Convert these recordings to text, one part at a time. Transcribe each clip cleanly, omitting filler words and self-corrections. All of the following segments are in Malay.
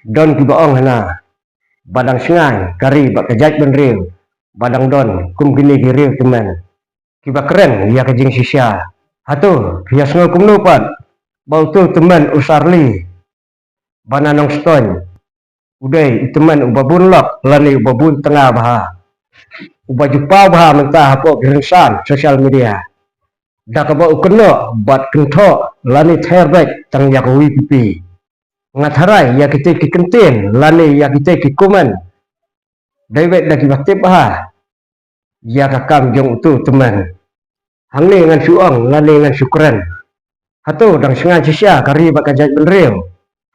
Don ki baong hana badang sengai kari bak kejat ben riu badang don kum gini ki riu teman ki bak keren ya kejing sisya hatu hias ngol kum lupat bau tu teman usarli bananong ston udai teman ubabun lok lani ubabun tengah baha uba jumpa baha mentah hapo giringsan sosial media dak ba ukeno bat kento lani terbek tang yak wi pipi ngatharai ya kita ki kentin lani ya kita ki kuman dewek lagi baktip baha ya kakam jong tu teman hangni ngan suong lani ngan syukran hatu dang sengan sisya kari bak kajat ben riu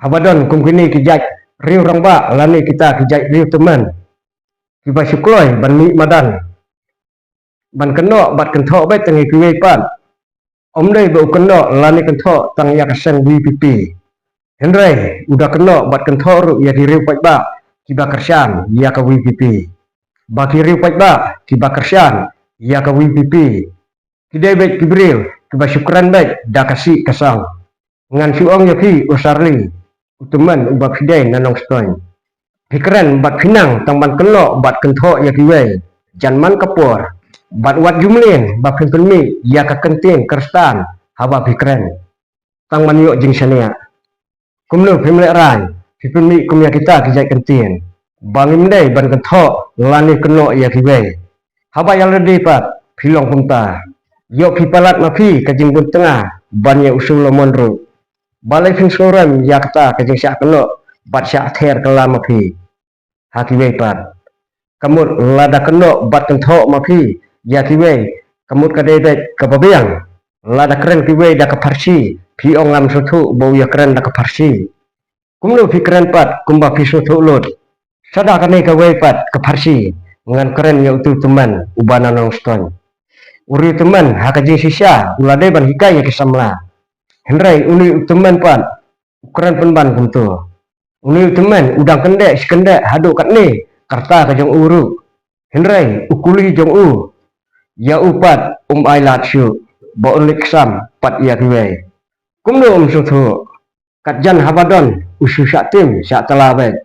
habadon kum kini kijat riu rang ba lani kita kijat riu teman kiba syukloi ban mi madan ban keno bat kento bet tangi kuwe pan om dei bau keno lani kento tang ya kaseng wi pipi Henry, udah kena bat kentor ya kiri pat ba kiba kersan ya ka wi pipi. Ba kiri pat ba kiba kersan ya ka wi pipi. Kidai bet kibril kiba syukran bet da kasi kasang. Ngan suong ya ki usarli. Utuman uba kidai nanong stoin. Hikran bat pinang tang ban keno bat kento ya kiwe. Janman kapor. Bat wat jumlin ba penmi ya ka kenting kerstan haba hikran. Tang man yo jing sania. Kumnu pemlek rai, pipemi kumya kita kijai kentin. Bangim dai ban kentok lani keno ya kiwe. Haba yang ledi pat pilong punta. Yo pipalat mapi kajing bun tengah bannya usul lomonru. Balai fin soram ya kata kajing syak keno bat syak ther kelam mapi. Hakiwe pat. Kamut lada keno bat kentok mapi ya kiwe. Kamut kadebet kababiang. Lada keren kiwe da keparsi. Pi ongam sutu bau ya keren da keparsi. Kumlu pi keren pat kumba pi sutu lut. Sada kane kawe pat keparsi. Ngan keren ya utu teman ubana nong ston. Uri teman hakajing sisya ulade ban hikai ya kisamla. Henry uni teman pat keren penban kumtu. Uni teman udang kendek sikendek hadu kat ni karta kajong uru. Henry ukuli jong u. Ya upat I lat syu. Ba ulik sam pat ya kiwe. Kumno sutu kat jan habadon usu syak tim syak talabet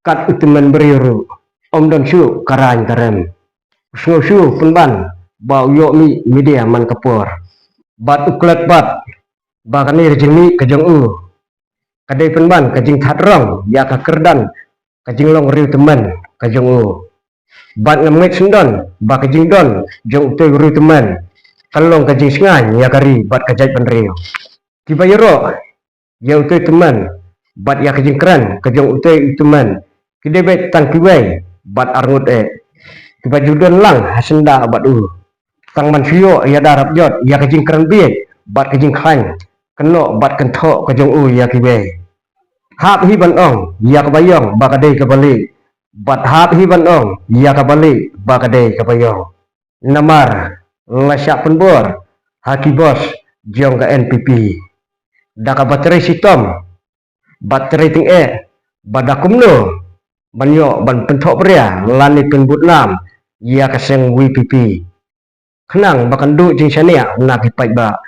kat uteman beriru om don syu karang karem usu syu penban bau yo mi media man kapor bat uklet bat bakani rejeng mi kajong u kadai penban kajing thatrong ya ka kerdan kajing long riu teman kajong u bat ngemit sendon ba kajing don jong utai riu teman kalong kajing sengan ya kari bat kajai penriu kiba yero ya utai teman bat ya kajing keren kajong utai teman kidebet tang kiwai bat arngut kiba judon lang hasenda bat tang man fio ya darap jot ya kajing keren biek bat kajing khan keno bat kento kajong ya kiwai hap hi ban ong ya kabayong bakadei kabali bat hap hi ban ong ya kabali bakadei kabayong namar lasyak penbor haki bos jong ka NPP daka baterai sitom baterai ting badakumno banyo ban pentok pria lani penbut nam ya kaseng WPP kenang bakan du jing sania nak ipai ba